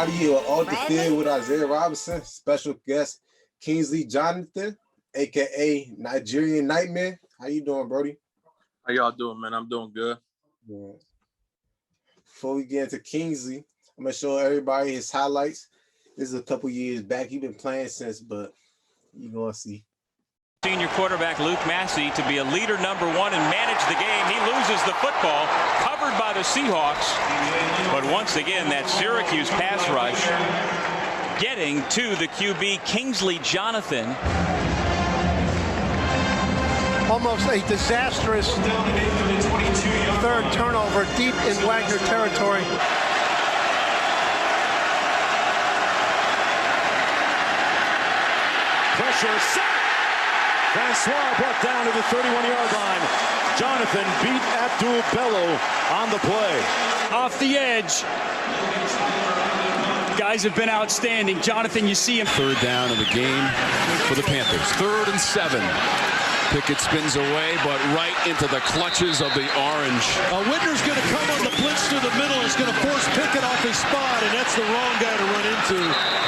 everybody here off the field with Isaiah Robinson, special guest Kingsley Johnathan, aka Nigerian Nightmare. How you doing, Brody? How y'all doing, man? I'm doing good. Yeah. Before we get into Kingsley, I'm gonna show everybody his highlights. This is a couple years back. He's been playing since, but you're gonna see. Senior quarterback Luke Massey to be a leader #1 and manage the game. He loses the football, covered by the Seahawks. But once again, that Syracuse pass rush getting to the QB, Kingsley Johnathan. Almost a disastrous third turnover deep in Wagner territory. Pressure set. Francois brought down to the 31-yard line. Johnathan beat Abdul Bello on the play. Off the edge. Guys have been outstanding. Johnathan, you see him. Third down of the game for the Panthers. 3rd and 7. Pickett spins away, but right into the clutches of the orange. Whitner's going to come on the blitz through the middle. He's going to force Pickett off his spot, and that's the wrong guy to run into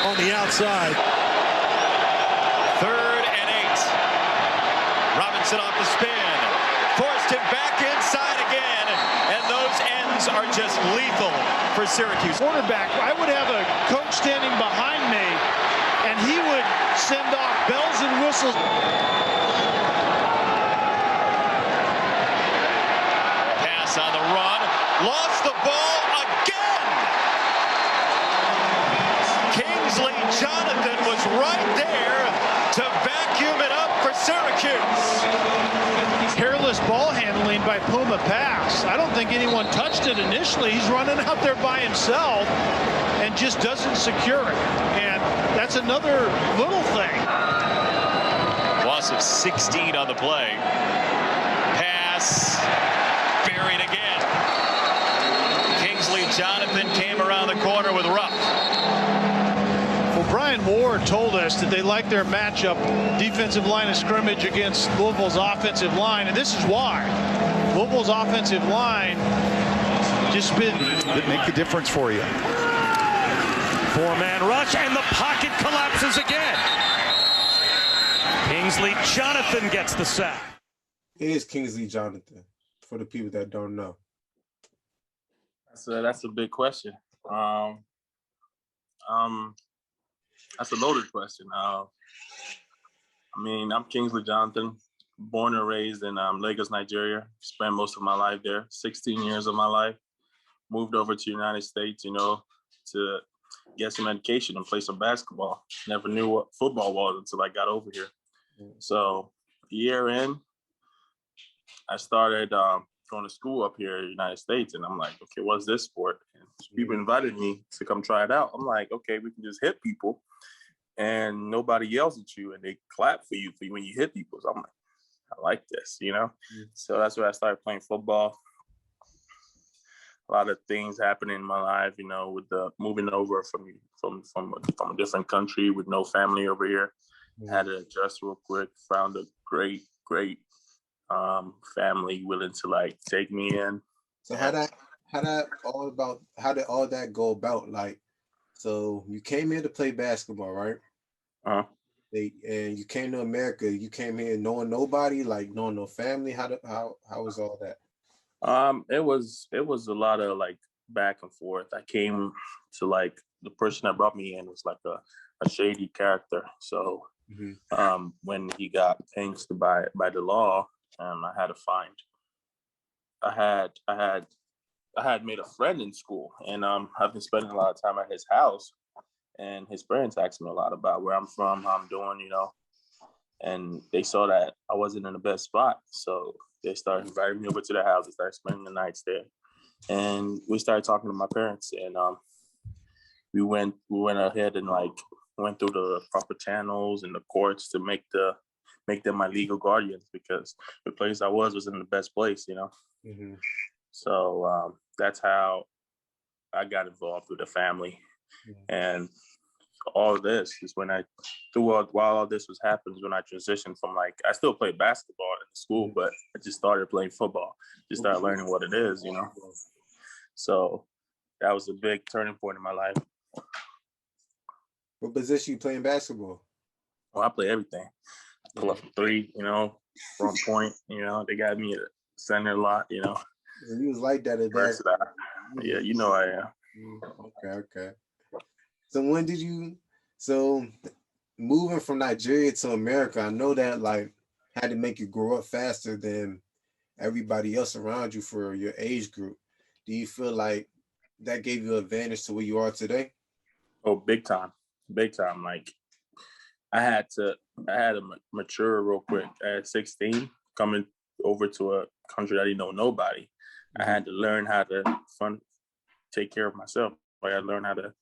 on the outside. 3rd and 8. Robinson off the spin. Forced him back inside again, and those ends are just lethal for Syracuse. Quarterback, I would have a coach standing behind me, and he would send off bells and whistles. Pass on the run. Lost the ball again. Kingsley Johnathan was right there to vacuum it up for Syracuse. Careless ball handling by Puma pass. I don't think anyone touched it initially. He's running out there by himself and just doesn't secure it. And that's another little thing. Loss of 16 on the play. Pass buried again. Kingsley Johnathan came around the corner with Ruff. Well, Brian Moore told us that they like their matchup, defensive line of scrimmage against Louisville's offensive line, and this is why. Louisville's offensive line just been... Didn't make the difference for you. 4-man rush, and the pocket collapses again. Kingsley Johnathan gets the sack. It is Kingsley Johnathan, for the people that don't know. That's a big question. That's a loaded question. I mean, I'm Kingsley Johnathan, born and raised in Lagos, Nigeria. Spent most of my life there, 16 years of my life. Moved over to the United States, to get some education and play some basketball. Never knew what football was until I got over here. So a year in, I started going to school up here in the United States, and I'm like, okay, what's this sport? And people invited me to come try it out. I'm like, okay, we can just hit people and nobody yells at you and they clap for you when you hit people. So I'm like, I like this, So that's where I started playing football. A lot of things happening in my life, with the moving over from a different country with no family over here. Had to adjust real quick, found a great family willing to take me in. So how did all that go about? So you came here to play basketball, right? And you came to America. You came here knowing nobody, knowing no family. How was all that? It was a lot of back and forth. I came to the person that brought me in was a shady character. So when he got pinched by the law, I had to find. I had made a friend in school, and I've been spending a lot of time at his house, and his parents asked me a lot about where I'm from, how I'm doing, and they saw that I wasn't in the best spot, so they started inviting me over to their house. They started spending the nights there, and we started talking to my parents, and we went ahead and went through the proper channels and the courts to make them my legal guardians, because the place I was in the best place, So that's how I got involved with the family. And all of this is while all this was happening, when I transitioned from I still played basketball in school, but I just started playing football, just started learning what it is, So that was a big turning point in my life. What position you play in basketball? Oh, I play everything. I pull up from three, from point, they got me at center a lot, So you was like that at basketball. Yeah, I am. Okay. So when did you moving from Nigeria to America, I know that like had to make you grow up faster than everybody else around you for your age group. Do you feel like that gave you advantage to where you are today? Oh, big time. Like I had to mature real quick at 16, coming over to a country that I didn't know nobody. Mm-hmm. I had to learn how to take care of myself. I had to learn how to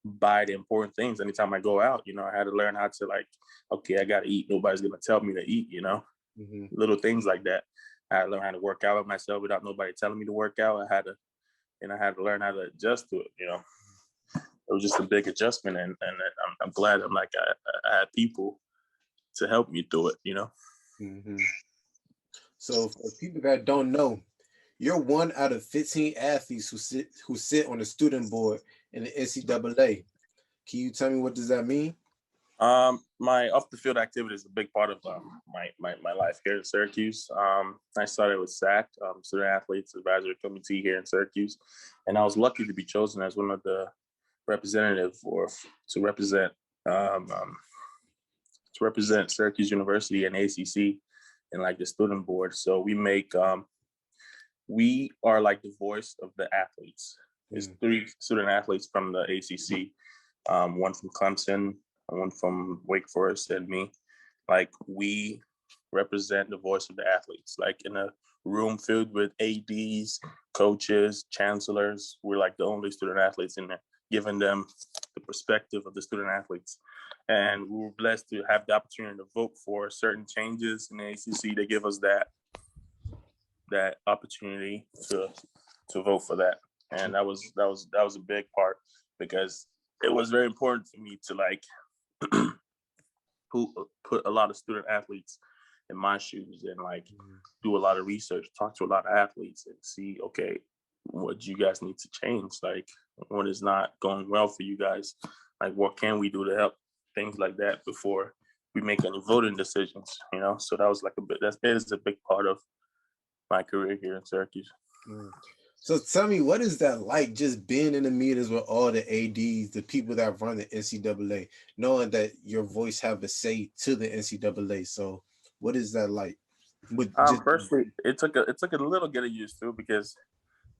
buy the important things anytime I go out. I had to learn how to okay, I got to eat. Nobody's going to tell me to eat, mm-hmm. Little things like that. I had to learn how to work out with myself without nobody telling me to work out. I had to learn how to adjust to it, It was just a big adjustment, and I'm glad I had people to help me through it, Mm-hmm. So for people that don't know, you're one out of 15 athletes who sit on the student board in the NCAA. Can you tell me what does that mean? My off the field activity is a big part of my life here at Syracuse. I started with SAC, Student Athletes Advisory Committee here in Syracuse, and I was lucky to be chosen as one of the representative to represent Syracuse University and ACC and the student board. So we are like the voice of the athletes. There's 3 student athletes from the ACC, one from Clemson, one from Wake Forest, and me. We represent the voice of the athletes. In a room filled with ADs, coaches, chancellors, we're the only student athletes in there, giving them the perspective of the student athletes. And we were blessed to have the opportunity to vote for certain changes in the ACC. They give us that opportunity to vote for that. And that was a big part, because it was very important for me to put a lot of student athletes in my shoes and do a lot of research, talk to a lot of athletes and see, okay, what do you guys need to change? What is not going well for you guys? What can we do to help? Things like that before we make any voting decisions, So that was that is a big part of my career here in Syracuse. So tell me, what is that like, just being in the meetings with all the ADs, the people that run the NCAA, knowing that your voice have a say to the NCAA? So what is that like? Personally, it took a little getting used to, because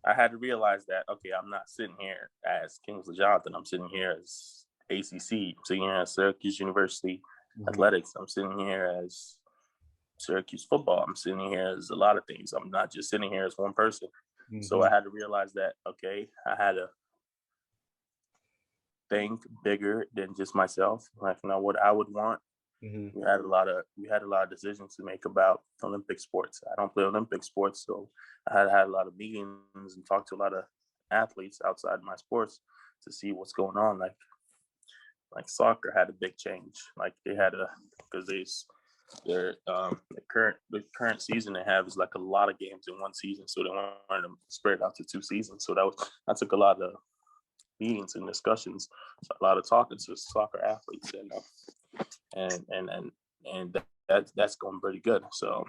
I had to realize that, okay, I'm not sitting here as Kingsley Johnathan. I'm sitting here as ACC. I'm sitting here as Syracuse University Athletics. I'm sitting here as Syracuse Football. I'm sitting here as a lot of things. I'm not just sitting here as one person. So I had to realize that, okay, I had to think bigger than just myself. What I would want. We had a lot of decisions to make about Olympic sports. I don't play Olympic sports, so I had a lot of meetings and talked to a lot of athletes outside my sports to see what's going on. Like soccer had a big change. They had because the current season they have is a lot of games in one season, so they wanted to spread out to 2 seasons. So that took a lot of meetings and discussions, a lot of talking to soccer athletes, and that's going pretty good. So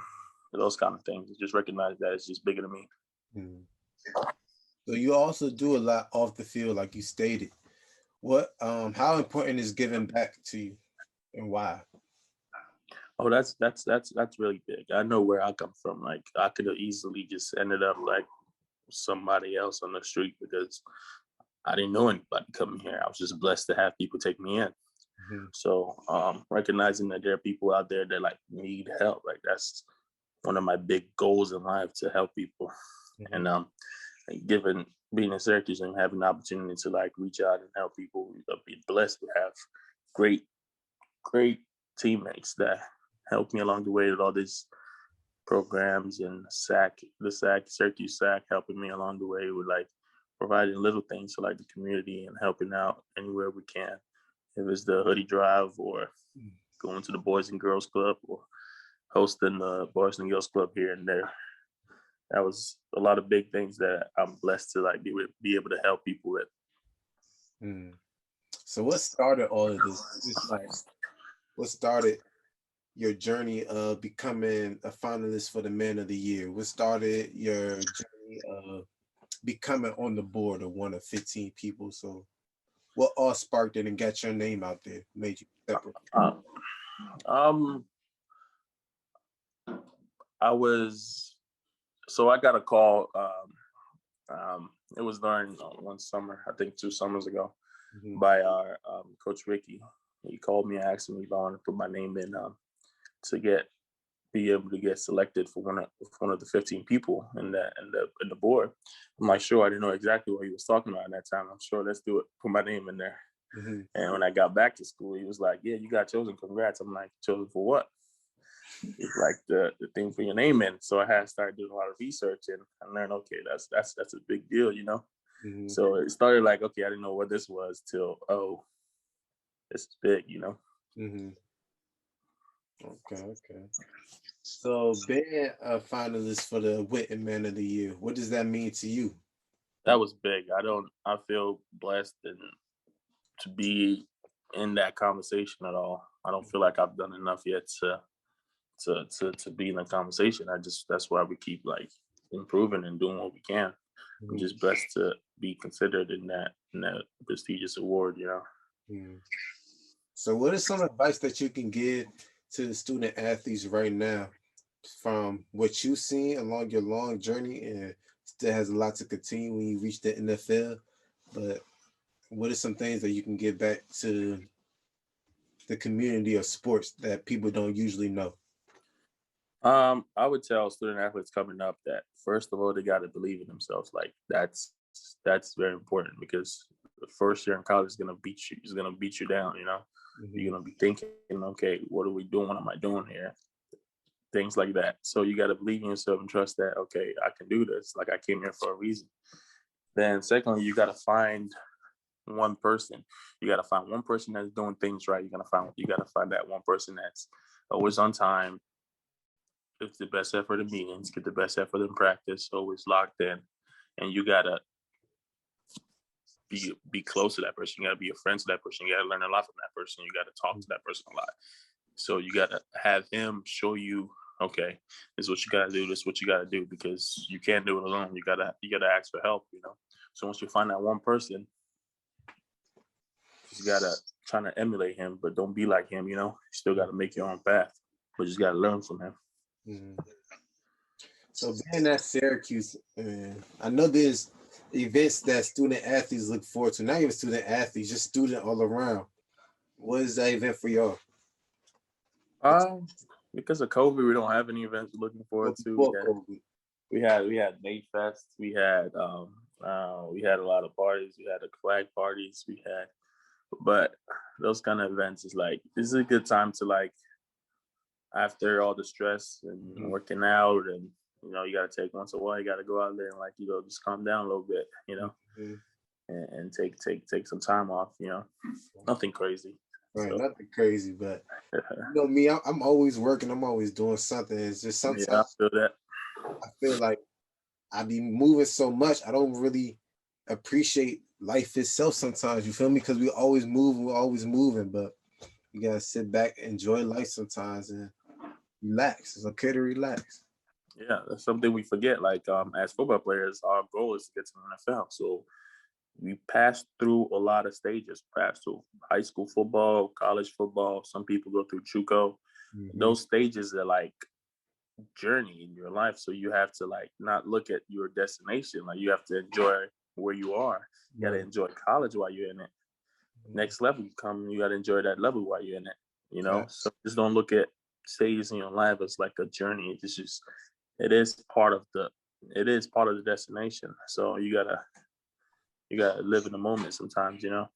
those kind of things, just recognize that it's just bigger than me. So you also do a lot off the field, like you stated. How important is giving back to you, and why? Oh, that's really big. I know where I come from. I could have easily just ended up like somebody else on the street, because I didn't know anybody coming here. I was just blessed to have people take me in. So recognizing that there are people out there that need help, that's one of my big goals in life, to help people. And being in Syracuse and having the opportunity to reach out and help people, be blessed to have great teammates that helped me along the way with all these programs, and Syracuse SAC helping me along the way with providing little things to the community and helping out anywhere we can. If it's the hoodie drive, or going to the Boys and Girls Club, or hosting the Boys and Girls Club here and there. That was a lot of big things that I'm blessed to be able to help people with. So what started all of this? It's like, what started your journey of becoming a finalist for the Man of the Year? What started your journey of becoming on the board of one of 15 people? So what all sparked it and got your name out there, made you separate? I got a call. It was during one summer, I think 2 summers ago, by our Coach Ricky. He called me and asked me if I wanted to put my name in to be able to get selected for one of the 15 people in the board. I'm like, sure. I didn't know exactly what he was talking about at that time. I'm sure, let's do it. Put my name in there. And when I got back to school, he was like, yeah, you got chosen. Congrats. I'm like, chosen for what? It's like the thing for your name in. So I had to start doing a lot of research and I learned, okay, that's a big deal, you know? So it started like, okay, I didn't know what this was till, oh, this is big, you know? Okay. So being a finalist for the Witten Man of the Year, what does that mean to you? That was big. I feel blessed and to be in that conversation at all. I don't feel like I've done enough yet to be in the conversation. That's why we keep like improving and doing what we can. I'm just blessed to be considered in that prestigious award, you know. So what is some advice that you can give to the student athletes right now from what you've seen along your long journey, and still has a lot to continue when you reach the NFL, but what are some things that you can give back to the community of sports that people don't usually know? I would tell student athletes coming up that first of all, they got to believe in themselves. Like that's very important, because the first year in college is gonna beat you down. You know, you're gonna be thinking, okay, what are we doing? What am I doing here? Things like that. So you got to believe in yourself and trust that, okay, I can do this. Like I came here for a reason. Then secondly, you got to find one person. You got to find one person that's doing things right. You got to find that one person that's always on time. It's the best effort in meetings, get the best effort in practice, always locked in. And you got to be close to that person. You got to be a friend to that person. You got to learn a lot from that person. You got to talk to that person a lot. So you got to have him show you, okay, this is what you got to do. This is what you got to do, because you can't do it alone. You got to ask for help, you know? So once you find that one person, you got to try to emulate him, but don't be like him, you know? You still got to make your own path, but you just got to learn from him. So being at Syracuse, I know there's events that student athletes look forward to, not even student athletes, just student all around. What is that event for y'all? Because of COVID, we don't have any events we're looking forward to. We had Nate Fest. We had a lot of parties. We had the flag parties. But those kind of events is like, this is a good time to, like, after all the stress and working out, and you know, you got to take once in a while, you got to go out there and, like, you know, just calm down a little bit, you know, and take some time off, you know, nothing crazy. Right, so. Nothing crazy, but you know me, I'm always working. I'm always doing something. It's just sometimes I feel that. I feel like I be moving so much, I don't really appreciate life itself sometimes. You feel me? Because we always move, we're always moving, but you gotta sit back, enjoy life sometimes, and relax. It's okay to relax. Yeah, that's something we forget. Like as football players, our goal is to get to the NFL. So we pass through a lot of stages. Pass through high school football, college football. Some people go through JUCO. Those stages are like journey in your life. So you have to, like, not look at your destination. Like, you have to enjoy where you are. You got to enjoy college while you're in it. Next level you come, you got to enjoy that level while you're in it. You know, so just don't look at stages in your life as like a journey. It's just, it is part of the destination. So you gotta live in the moment sometimes, you know.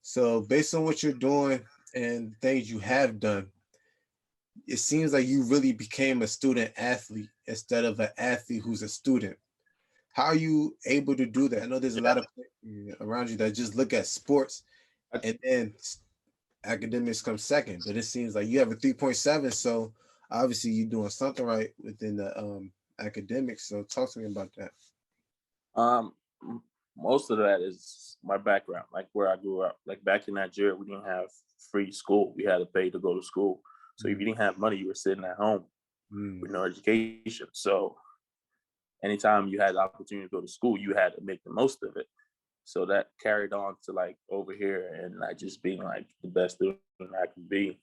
So based on what you're doing and things you have done, it seems like you really became a student athlete instead of an athlete who's a student. How are you able to do that? I know there's a lot of people around you that just look at sports and then academics come second, but it seems like you have a 3.7, so obviously you're doing something right within the academics. So talk to me about that. most of that is my background, like where I grew up. Like back in Nigeria, we didn't have free school. We had to pay to go to school. So if you didn't have money, you were sitting at home with no education. So anytime you had the opportunity to go to school, you had to make the most of it. So that carried on to like over here and like just being like the best student I could be.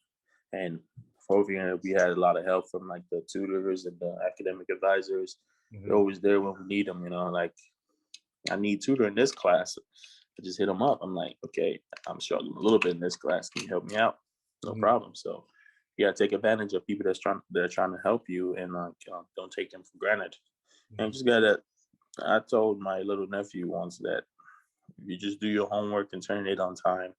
And over here, we had a lot of help from like the tutors and the academic advisors. They're always there when we need them, you know, like I need tutor in this class. I just hit them up. I'm like, okay, I'm struggling a little bit in this class. Can you help me out? No problem. So yeah, take advantage of people they're trying to help you and like don't take them for granted. And just gotta, I told my little nephew once that if you just do your homework and turn it on time,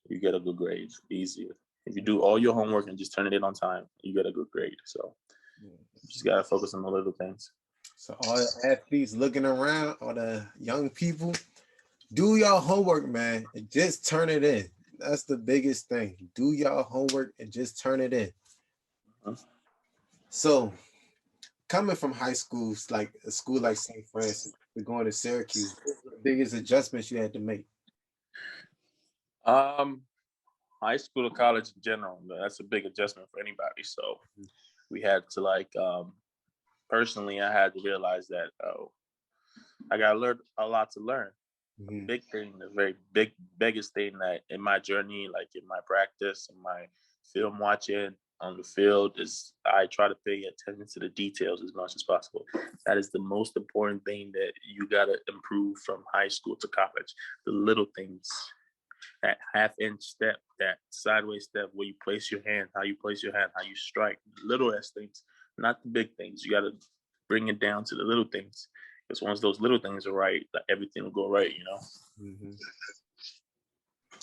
you get a good grade. Easier. If you do all your homework and just turn it in on time, you get a good grade. So you just gotta focus on the little things. So all the athletes looking around, all the young people, do y'all homework, man, and just turn it in. That's the biggest thing. Do y'all homework and just turn it in. So coming from high schools, like a school like St. Francis, to going to Syracuse, what's the biggest adjustments you had to make? High school or college in general, that's a big adjustment for anybody. So we had to like, personally, I had to realize that I got to learn a lot to learn. Big thing, the biggest thing that in my journey, like in my practice and my film watching on the field is I try to pay attention to the details as much as possible. That is the most important thing that you got to improve from high school to college. The little things, that half-inch step, that sideways step where you place your hand, how you place your hand, how you strike, little ass things, not the big things. You got to bring it down to the little things. Because once those little things are right, like everything will go right, you know?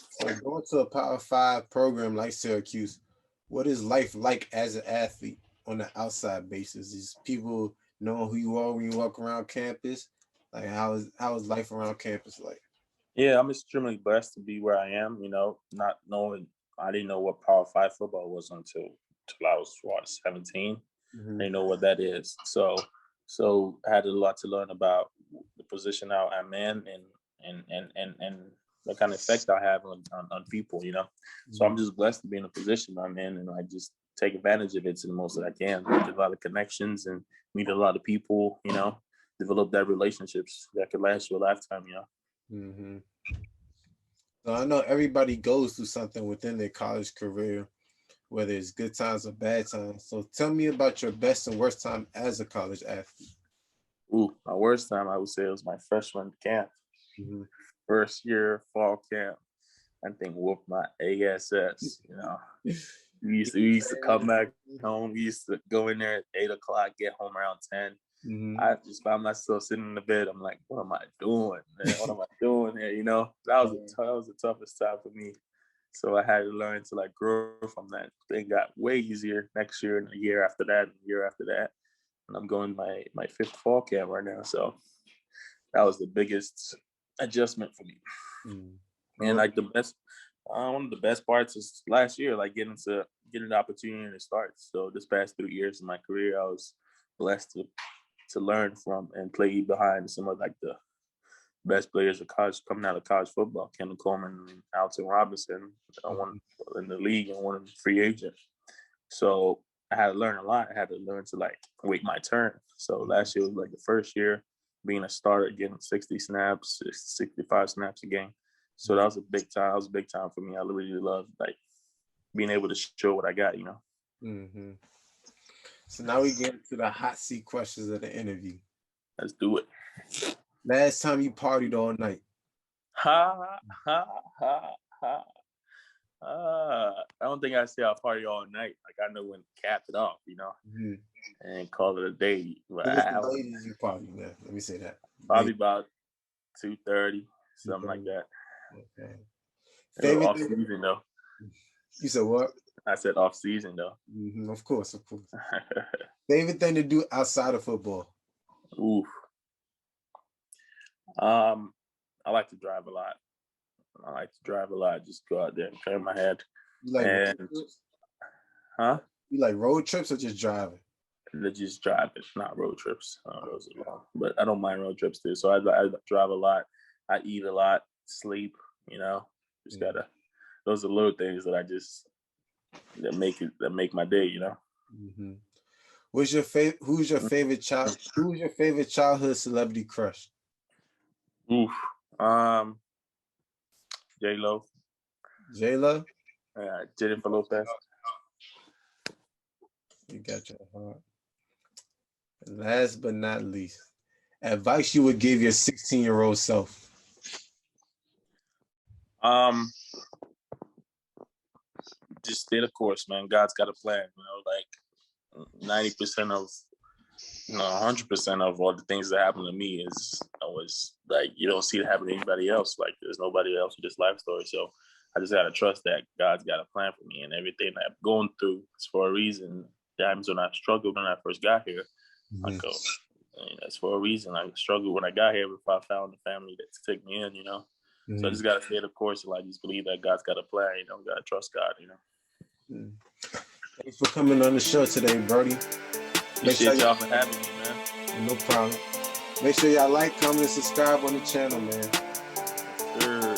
So going to a Power 5 program like Syracuse, what is life like as an athlete on the outside basis? Is people knowing who you are when you walk around campus? Like how is life around campus like? Yeah, I'm extremely blessed to be where I am, you know, not knowing, I didn't know what Power 5 football was until I was, 17? I didn't know what that is. So I had a lot to learn about the position I'm in and what kind of effect I have on people, you know. So I'm just blessed to be in a position I'm in, and I just take advantage of it to the most that I can. Make a lot of connections and meet a lot of people, you know, develop that relationships that could last you a lifetime, you know. So I know everybody goes through something within their college career, whether it's good times or bad times. So tell me about your best and worst time as a college athlete. My worst time, I would say, it was my freshman camp. First year fall camp. That thing whooped my ass, you know. We used to come back home. We used to go in there at 8 o'clock, get home around 10. I just found myself sitting in the bed. I'm like, what am I doing, man? What am I doing here? You know, that was the toughest time for me. So I had to learn to like grow from that. Thing got way easier next year and the year after that and the year after that. And I'm going my 5th fall camp right now. So that was the biggest adjustment for me. And like one of the best parts is last year, like getting the opportunity to start. So this past 3 years of my career, I was blessed to learn from and play behind some of like the best players of college coming out of college football, Kendall Coleman and Alton Robinson, one in the league and one free agent. So I had to learn a lot. I had to learn to like wait my turn. So last year was like the first year being a starter, getting 60 snaps, 65 snaps a game. So that was a big time. That was a big time for me. I really loved like being able to show what I got, you know. So now we get to the hot seat questions of the interview. Let's do it. Last time you partied all night? I don't think I say I party all night. Like I know when to cap it off, you know, and call it a day. What was the latest you party, man? Let me say that. Probably about 2:30, something like that. Okay. Favorite off season though. You said what? I said off season though. Of course. Favorite thing to do outside of football? Oof. I like to drive a lot. Just go out there and clear my head. You like road trips? You like road trips or just driving? Just driving, not road trips. Those are long, but I don't mind road trips too. So I drive a lot. I eat a lot, sleep, just gotta, those are little things that that make my day, Mm-hmm. Who's your favorite childhood celebrity crush? Oof. J-Lo. J-Lo? Jennifer Lopez. You got your heart. And last but not least, advice you would give your 16-year-old self. Just stay the course, man. God's got a plan, like 90% of 100% of all the things that happen to me was like, you don't see it happen to anybody else. Like, there's nobody else with this life story. So I just got to trust that God's got a plan for me, and everything that I'm going through is for a reason. Times when I struggled when I first got here, that's for a reason. I struggled when I got here before I found the family that took me in, So I just got to stay the course, and I just believe that God's got a plan, got to trust God, Thanks for coming on the show today, Brody. Appreciate y'all for having me, man. No problem. Make sure y'all like, comment, and subscribe on the channel, man. Sure.